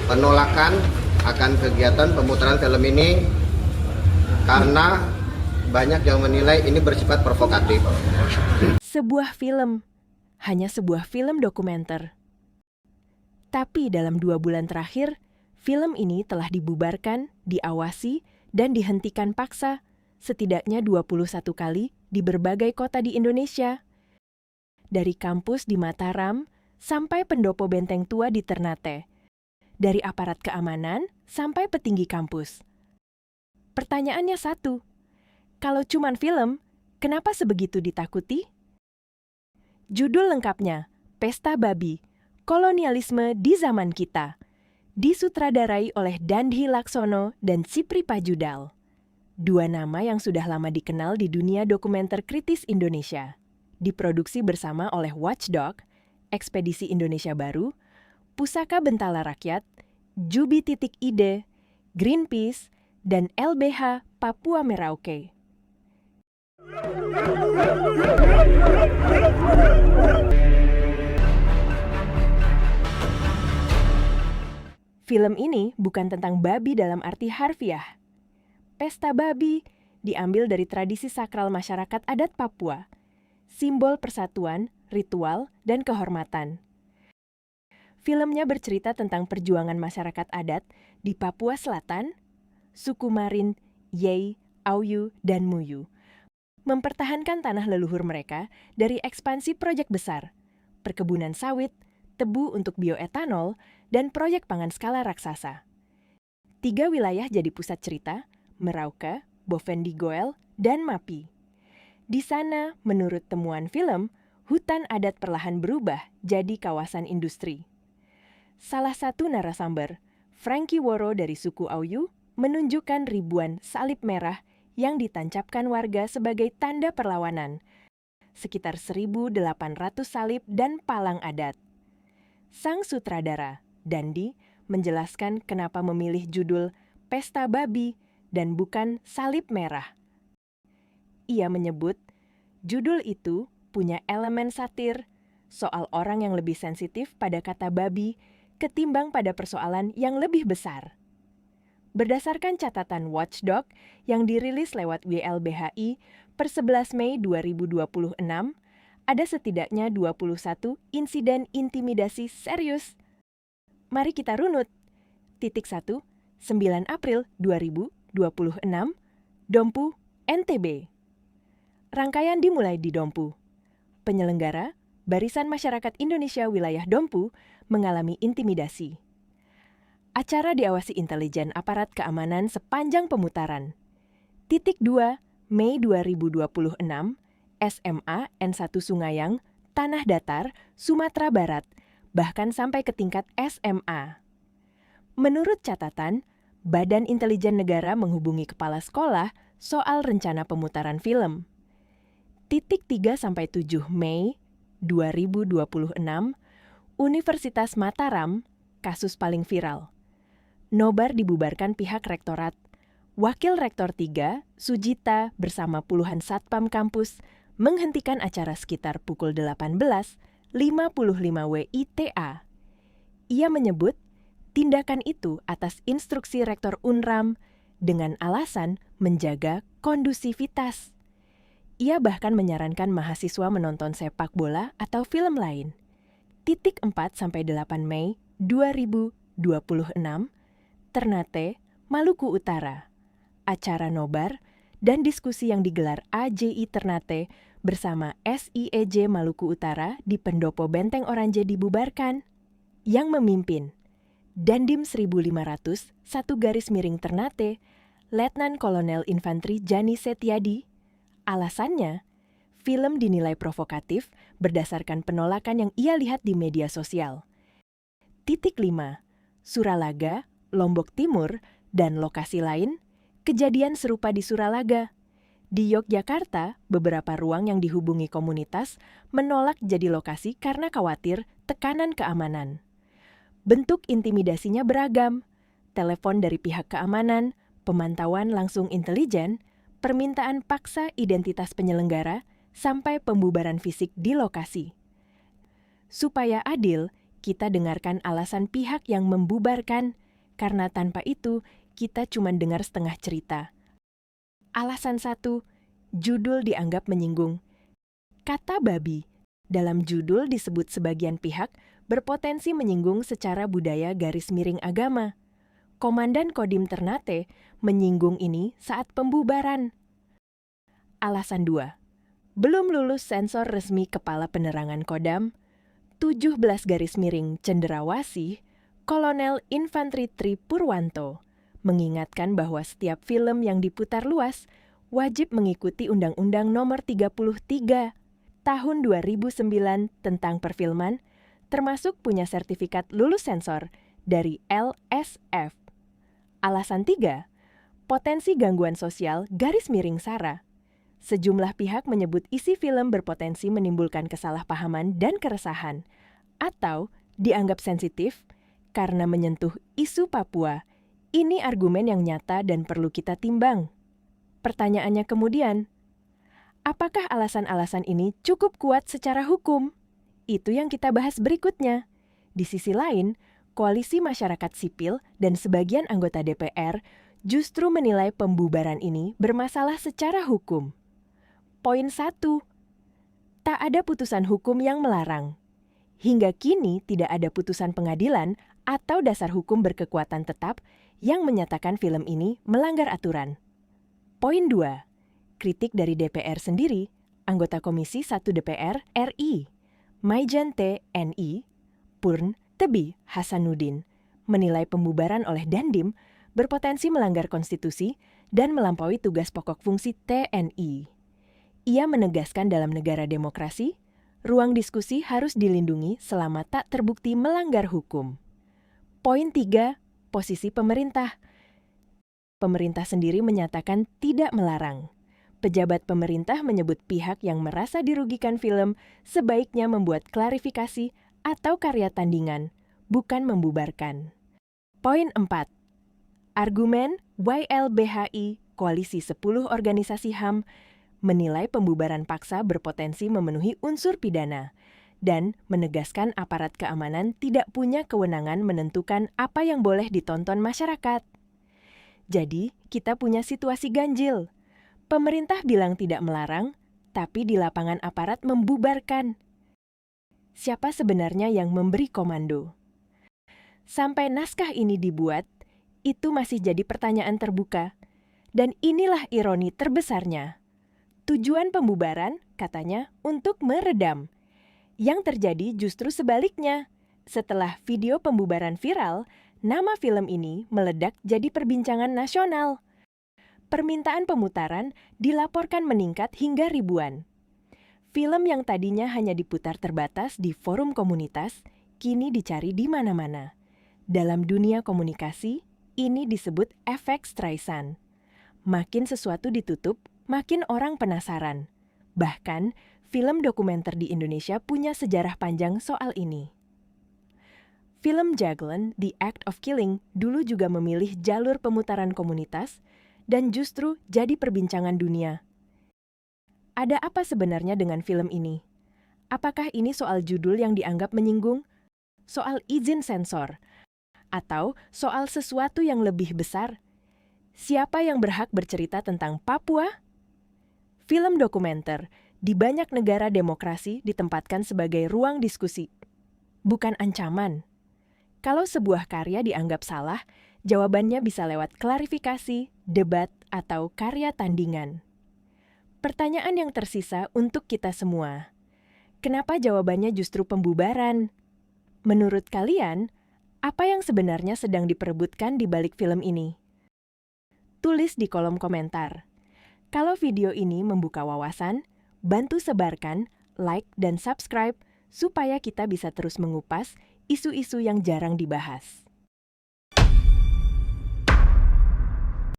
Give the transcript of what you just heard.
penolakan akan kegiatan pemutaran film ini karena banyak yang menilai ini bersifat provokatif. Sebuah film, hanya sebuah film dokumenter. Tapi dalam 2 bulan terakhir, film ini telah dibubarkan, diawasi, dan dihentikan paksa setidaknya 21 kali di berbagai kota di Indonesia. Dari kampus di Mataram sampai pendopo benteng tua di Ternate. Dari aparat keamanan sampai petinggi kampus. Pertanyaannya satu, kalau cuman film, kenapa sebegitu ditakuti? Judul lengkapnya, Pesta Babi, Kolonialisme di Zaman Kita. Disutradarai oleh Dandhi Laksono dan Cipri Pajudal. 2 nama yang sudah lama dikenal di dunia dokumenter kritis Indonesia. Diproduksi bersama oleh Watchdog, Ekspedisi Indonesia Baru, Pusaka Bentala Rakyat, Jubi.id, Greenpeace, dan LBH Papua Merauke. Film ini bukan tentang babi dalam arti harfiah. Pesta babi diambil dari tradisi sakral masyarakat adat Papua, simbol persatuan, ritual, dan kehormatan. Filmnya bercerita tentang perjuangan masyarakat adat di Papua Selatan, suku Marin, Yei, Auyu, dan Muyu, mempertahankan tanah leluhur mereka dari ekspansi proyek besar, perkebunan sawit, tebu untuk bioetanol, dan proyek pangan skala raksasa. 3 wilayah jadi pusat cerita, Merauke, Bovendi Goel, dan Mapi. Di sana, menurut temuan film, hutan adat perlahan berubah jadi kawasan industri. Salah satu narasumber, Frankie Woro dari suku Auyu, menunjukkan ribuan salib merah yang ditancapkan warga sebagai tanda perlawanan. Sekitar 1.800 salib dan palang adat. Sang sutradara, Dandi, menjelaskan kenapa memilih judul Pesta Babi dan bukan Salib Merah. Ia menyebut, judul itu punya elemen satir soal orang yang lebih sensitif pada kata babi ketimbang pada persoalan yang lebih besar. Berdasarkan catatan Watchdog yang dirilis lewat YLBHI per 11 Mei 2026, ada setidaknya 21 insiden intimidasi serius. Mari kita runut. 1. 9 April 2026, Dompu, NTB. Rangkaian dimulai di Dompu. Penyelenggara, Barisan Masyarakat Indonesia Wilayah Dompu, mengalami intimidasi. Acara diawasi intelijen aparat keamanan sepanjang pemutaran. 2 Mei 2026, SMA N1 Sungayang, Tanah Datar, Sumatera Barat, bahkan sampai ke tingkat SMA. Menurut catatan, Badan Intelijen Negara menghubungi kepala sekolah soal rencana pemutaran film. 3-7 Mei 2026, Universitas Mataram, kasus paling viral. Nobar dibubarkan pihak rektorat. Wakil Rektor 3, Sujita, bersama puluhan satpam kampus, menghentikan acara sekitar pukul 18.55 WITA. Ia menyebut, tindakan itu atas instruksi Rektor Unram dengan alasan menjaga kondusivitas. Ia bahkan menyarankan mahasiswa menonton sepak bola atau film lain. 4-8 Mei 2026, Ternate, Maluku Utara. Acara nobar dan diskusi yang digelar AJI Ternate bersama SIEJ Maluku Utara di Pendopo Benteng Oranje dibubarkan. Yang memimpin, Dandim 1500, 1 Ternate, Letnan Kolonel Infantri Jani Setiadi. Alasannya, film dinilai provokatif berdasarkan penolakan yang ia lihat di media sosial. 5. Suralaga, Lombok Timur, dan lokasi lain, kejadian serupa di Suralaga. Di Yogyakarta, beberapa ruang yang dihubungi komunitas menolak jadi lokasi karena khawatir tekanan keamanan. Bentuk intimidasinya beragam, telepon dari pihak keamanan, pemantauan langsung intelijen, permintaan paksa identitas penyelenggara, sampai pembubaran fisik di lokasi. Supaya adil, kita dengarkan alasan pihak yang membubarkan, karena tanpa itu kita cuma dengar setengah cerita. Alasan 1, judul dianggap menyinggung. Kata babi dalam judul disebut sebagian pihak berpotensi menyinggung secara budaya garis miring agama. Komandan Kodim Ternate menyinggung ini saat pembubaran. Alasan 2, belum lulus sensor resmi Kepala Penerangan Kodam, 17 garis miring Cenderawasih, Kolonel Infantri Tri Purwanto, mengingatkan bahwa setiap film yang diputar luas wajib mengikuti Undang-Undang Nomor 33 Tahun 2009 tentang perfilman, termasuk punya sertifikat lulus sensor dari LSF. Alasan 3, potensi gangguan sosial garis miring SARA. Sejumlah pihak menyebut isi film berpotensi menimbulkan kesalahpahaman dan keresahan, atau dianggap sensitif karena menyentuh isu Papua. Ini argumen yang nyata dan perlu kita timbang. Pertanyaannya kemudian, apakah alasan-alasan ini cukup kuat secara hukum? Itu yang kita bahas berikutnya. Di sisi lain, koalisi masyarakat sipil dan sebagian anggota DPR justru menilai pembubaran ini bermasalah secara hukum. Poin 1, tak ada putusan hukum yang melarang. Hingga kini tidak ada putusan pengadilan atau dasar hukum berkekuatan tetap yang menyatakan film ini melanggar aturan. Poin 2, kritik dari DPR sendiri, anggota Komisi 1 DPR RI, Maijen TNI, Purn Tebi Hasanuddin, menilai pembubaran oleh Dandim berpotensi melanggar konstitusi dan melampaui tugas pokok fungsi TNI. Ia menegaskan dalam negara demokrasi, ruang diskusi harus dilindungi selama tak terbukti melanggar hukum. Poin 3, posisi pemerintah. Pemerintah sendiri menyatakan tidak melarang. Pejabat pemerintah menyebut pihak yang merasa dirugikan film sebaiknya membuat klarifikasi atau karya tandingan, bukan membubarkan. Poin 4, argumen YLBHI, Koalisi 10 Organisasi HAM, menilai pembubaran paksa berpotensi memenuhi unsur pidana dan menegaskan aparat keamanan tidak punya kewenangan menentukan apa yang boleh ditonton masyarakat. Jadi, kita punya situasi ganjil. Pemerintah bilang tidak melarang, tapi di lapangan aparat membubarkan. Siapa sebenarnya yang memberi komando? Sampai naskah ini dibuat, itu masih jadi pertanyaan terbuka. Dan inilah ironi terbesarnya. Tujuan pembubaran, katanya, untuk meredam. Yang terjadi justru sebaliknya. Setelah video pembubaran viral, nama film ini meledak jadi perbincangan nasional. Permintaan pemutaran dilaporkan meningkat hingga ribuan. Film yang tadinya hanya diputar terbatas di forum komunitas, kini dicari di mana-mana. Dalam dunia komunikasi, ini disebut efek Streisand. Makin sesuatu ditutup, makin orang penasaran. Bahkan, film dokumenter di Indonesia punya sejarah panjang soal ini. Film Jaglan, The Act of Killing, dulu juga memilih jalur pemutaran komunitas dan justru jadi perbincangan dunia. Ada apa sebenarnya dengan film ini? Apakah ini soal judul yang dianggap menyinggung? Soal izin sensor? Atau soal sesuatu yang lebih besar? Siapa yang berhak bercerita tentang Papua? Film dokumenter di banyak negara demokrasi ditempatkan sebagai ruang diskusi, bukan ancaman. Kalau sebuah karya dianggap salah, jawabannya bisa lewat klarifikasi, debat, atau karya tandingan. Pertanyaan yang tersisa untuk kita semua, kenapa jawabannya justru pembubaran? Menurut kalian, apa yang sebenarnya sedang diperebutkan di balik film ini? Tulis di kolom komentar. Kalau video ini membuka wawasan, bantu sebarkan, like, dan subscribe supaya kita bisa terus mengupas isu-isu yang jarang dibahas.